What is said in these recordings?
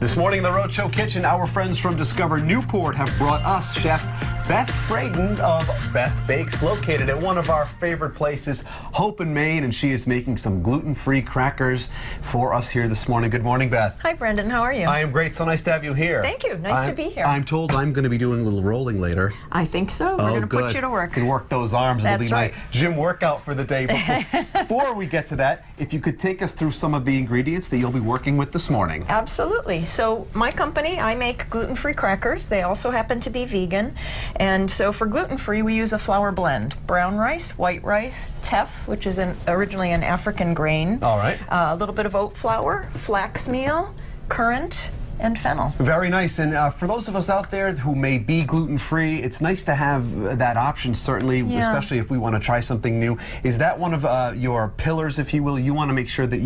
This morning in the Roadshow Kitchen, our friends from Discover Newport have brought us Chef Beth Freyden of Beth Bakes, located at one of our favorite places, Hope in Maine, and she is making some gluten-free crackers for us here this morning. Good morning, Beth. Hi, Brendan. How are you? I am great. So nice to have you here. Thank you. Nice to be here. I'm told I'm going to be doing a little rolling later. I think so. We're going to put you to work. Can work those arms. That's It'll be right. my gym workout for the day. But before we get to that, if you could take us through some of the ingredients that you'll be working with this morning. Absolutely. So my company, I make gluten-free crackers. They also happen to be vegan. And so for gluten-free, we use a flour blend. Brown rice, white rice, teff, which is originally an African grain. All right. A little bit of oat flour, flax meal, currant, and fennel. Very nice. And for those of us out there who may be gluten-free, it's nice to have that option, certainly, especially if we want to try something new. Is that one of your pillars, if you will? You want to make sure that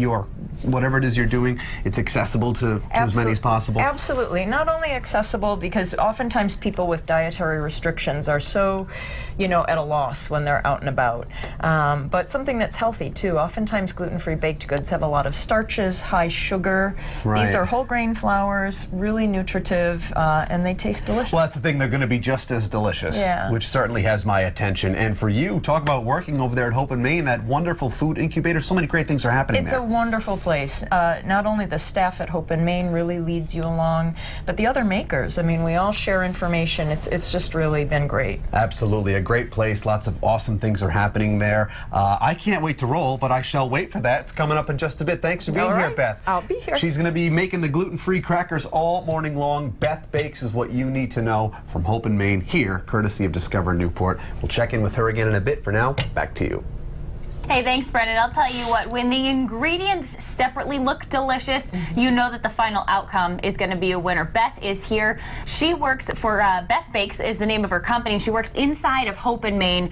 whatever it is you're doing, it's accessible to as many as possible? Absolutely. Not only accessible, because oftentimes people with dietary restrictions are so, at a loss when they're out and about. But something that's healthy, too. Oftentimes gluten-free baked goods have a lot of starches, high sugar. Right. These are whole grain flours, really nutritive, and they taste delicious. Well, that's the thing. They're going to be just as delicious, which certainly has my attention. And for you, talk about working over there at Hope in Maine, that wonderful food incubator. So many great things are happening there. It's a wonderful place. Not only the staff at Hope in Maine really leads you along, but the other makers. I mean, we all share information. It's just really been great. Absolutely. A great place. Lots of awesome things are happening there. I can't wait to roll, but I shall wait for that. It's coming up in just a bit. Thanks for being here, Beth. I'll be here. She's going to be making the gluten-free crackers all morning long. Beth Bakes is what you need to know from Hope in Maine here, courtesy of Discover Newport. We'll check in with her again in a bit. For now, back to you. Hey, thanks, Brendan. I'll tell you what, when the ingredients separately look delicious, you know that the final outcome is going to be a winner. Beth is here. She works for Beth Bakes is the name of her company. She works inside of Hope in Maine.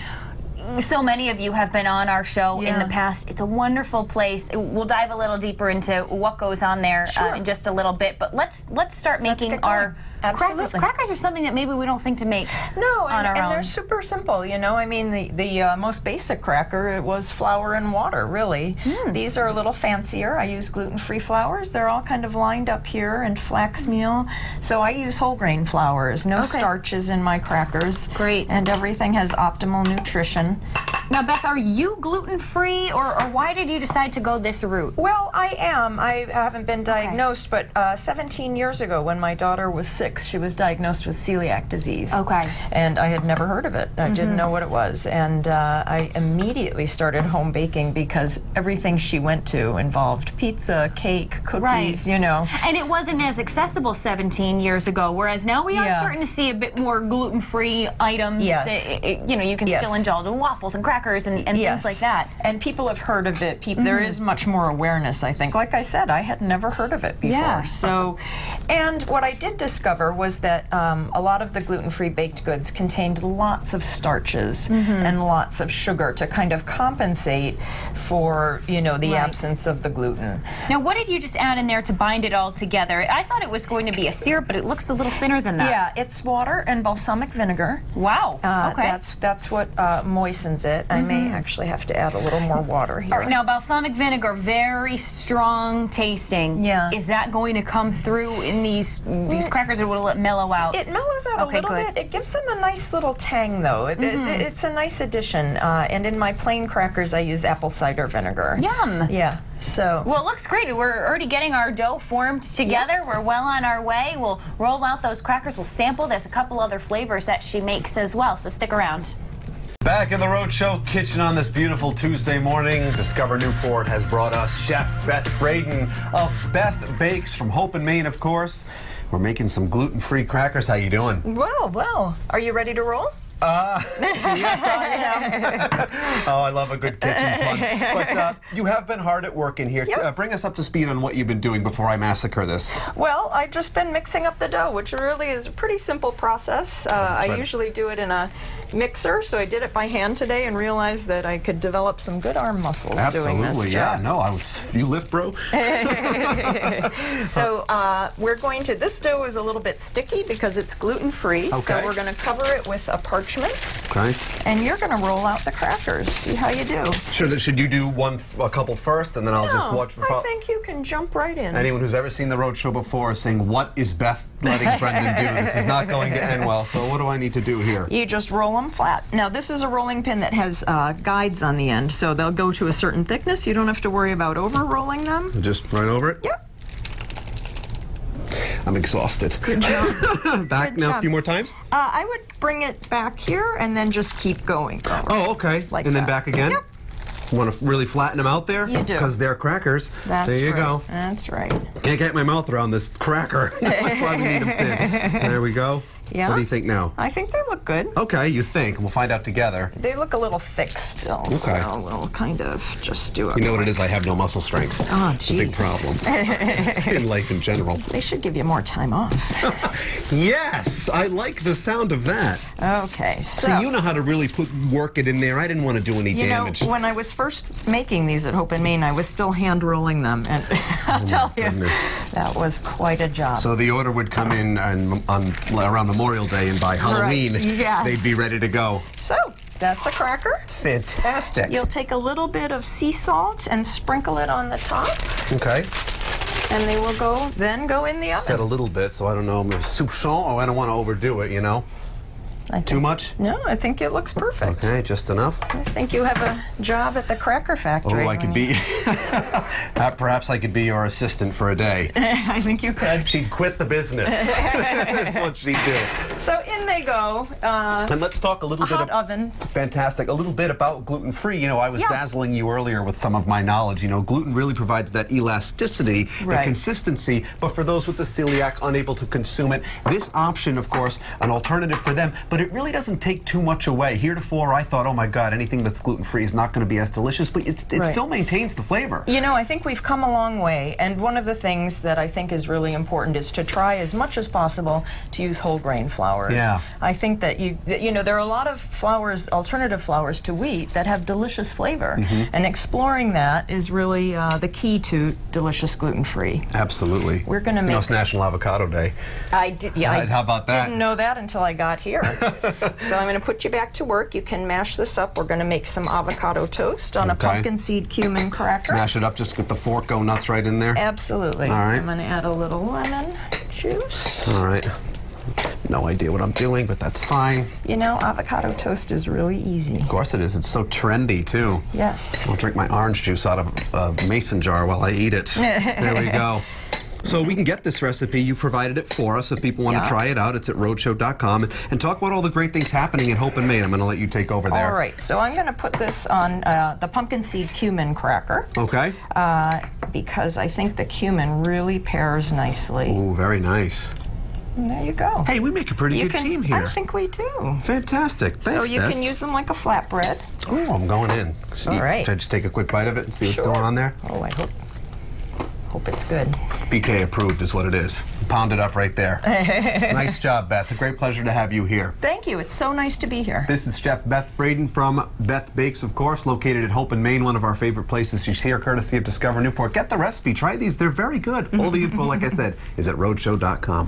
So many of you have been on our show in the past. It's a wonderful place. We'll dive a little deeper into what goes on there in just a little bit. But let's start making our crackers. Crackers are something that maybe we don't think to make on our own. They're super simple, I mean, the most basic cracker, it was flour and water, really. These are a little fancier. I use gluten-free flours. They're all kind of lined up here, and flax meal. So I use whole grain flours. No starches in my crackers. Great. And everything has optimal nutrition. Now, Beth, are you gluten-free, or why did you decide to go this route? Well, I am. I haven't been diagnosed, but 17 years ago, when my daughter was 6, she was diagnosed with celiac disease. Okay. And I had never heard of it. I didn't know what it was. And I immediately started home baking because everything she went to involved pizza, cake, cookies, And it wasn't as accessible 17 years ago, whereas now we are starting to see a bit more gluten-free items. Yes. You can still indulge in waffles and crackers and things like that. And people have heard of it. There is much more awareness, I think. Like I said, I had never heard of it before. Yeah. So, and what I did discover was that a lot of the gluten-free baked goods contained lots of starches and lots of sugar to kind of compensate for, the absence of the gluten. Now, what did you just add in there to bind it all together? I thought it was going to be a syrup, but it looks a little thinner than that. Yeah, it's water and balsamic vinegar. Wow. Okay. That's what moistens it. I may actually have to add a little more water here. All right, now, balsamic vinegar, very strong tasting. Yeah. Is that going to come through in these crackers, or will it mellow out? It mellows out a little bit. It gives them a nice little tang, though. It's a nice addition. And in my plain crackers, I use apple cider vinegar. Yum. Yeah. So. Well, it looks great. We're already getting our dough formed together. We're well on our way. We'll roll out those crackers. We'll sample. There's a couple other flavors that she makes as well, so stick around. Back in the Roadshow Kitchen on this beautiful Tuesday morning, Discover Newport has brought us Chef Beth Freyden of Beth Bakes from Hope in Maine, of course. We're making some gluten-free crackers. How you doing? Well. Are you ready to roll? Yes, I am. Oh, I love a good kitchen fun. But you have been hard at work in here. Bring us up to speed on what you've been doing before I massacre this. Well, I've just been mixing up the dough, which really is a pretty simple process. I usually do it in a mixer, so I did it by hand today and realized that I could develop some good arm muscles doing this job. Yeah, no, you lift, bro. So we're going to, this dough is a little bit sticky because it's gluten-free, so we're going to cover it with a parchment parchment. Okay. And you're going to roll out the crackers. See how you do. Should you do a couple first, and then I'll just watch? I think you can jump right in. Anyone who's ever seen the Roadshow before is saying, "What is Beth letting Brendan do? This is not going to end well." So what do I need to do here? You just roll them flat. Now this is a rolling pin that has guides on the end, so they'll go to a certain thickness. You don't have to worry about over rolling them. Just right over it? Yep. I'm exhausted. Good job. Back Good now job. A few more times? I would bring it back here and then just keep going. Oh, okay. Like and then that. back again? Yep. Want to really flatten them out there? You do. Because they're crackers. That's there you right. go. That's right. Can't get my mouth around this cracker. That's why we need them thin. There we go. Yeah. What do you think now? I think they look good. Okay, you think. We'll find out together. They look a little thick still, Okay. so we'll kind of just do it. You know what it is? I have no muscle strength. Oh, It's a big jeez. problem in life in general. They should give you more time off. Yes, I like the sound of that. Okay, so See, you know how to really work it in there. I didn't want to do any you know, damage. when I was first making these at Hope and Maine, I was still hand rolling them, and I'll tell you, goodness. that was quite a job. So the order would come in on around Memorial Day, and by Halloween, yes. they'd be ready to go. So that's a cracker. Fantastic. You'll take a little bit of sea salt and sprinkle it on the top, Okay. and they will then go in the oven. Said a little bit, so I don't know. Soupçon? Oh, I don't want to overdo it, you know. I think- Too much? No, I think it looks perfect. Okay, just enough. I think you have a job at the cracker factory. Oh, I could be. Perhaps I could be your assistant for a day. I think you could. She'd quit the business. That's what she'd do. So in they go. And let's talk a little bit Hot oven. Fantastic. A little bit about gluten-free. You know, I was Yeah. dazzling you earlier with some of my knowledge. You know, gluten really provides that elasticity, the Right. consistency, but for those with the celiac unable to consume it, this option, of course, an alternative for them, but it really doesn't take too much away. Heretofore, I thought, oh my God, anything that's gluten-free is not going to be as delicious, but it Right. still maintains the flavor. You know, I think we've come a long way, and one of the things that I think is really important is to try as much as possible to use whole grain flours. Yeah. I think that you know, there are a lot of flours, alternative flours to wheat, that have delicious flavor, and exploring that is really the key to delicious gluten-free. Absolutely. We're gonna You know, make- it's National Avocado Day. I did. Yeah. Right, how about that? Didn't know that until I got here. So I'm going to put you back to work. You can mash this up. We're going to make some avocado toast on a Okay. pumpkin seed cumin cracker. Mash it up, just with the fork, go nuts right in there. Absolutely. All right. I'm going to add a little lemon juice. All right. No idea what I'm doing, but that's fine. You know, avocado toast is really easy. Of course it is. It's so trendy, too. Yes. I'll drink my orange juice out of a mason jar while I eat it. There we go. So we can get this recipe. You provided it for us. If people want to Yeah. try it out, it's at roadshow.com. And talk about all the great things happening at Hope and Maine. I'm going to let you take over there. All right. So I'm going to put this on the pumpkin seed cumin cracker Okay. because I think the cumin really pairs nicely. Ooh, very nice. And there you go. Hey, we make a pretty good team here. I think we do. Fantastic. Thanks, So you Beth. can use them like a flatbread. Ooh, I'm going in. All right. Should I just take a quick bite of it and see what's Sure. going on there? Oh, I hope it's good. BK approved is what it is. Pound it up right there. Nice job, Beth. A great pleasure to have you here. Thank you. It's so nice to be here. This is Chef Beth Fraden from Beth Bakes, of course, located at Hope and Maine, one of our favorite places. She's here courtesy of Discover Newport. Get the recipe. Try these. They're very good. All the info, like I said, is at roadshow.com.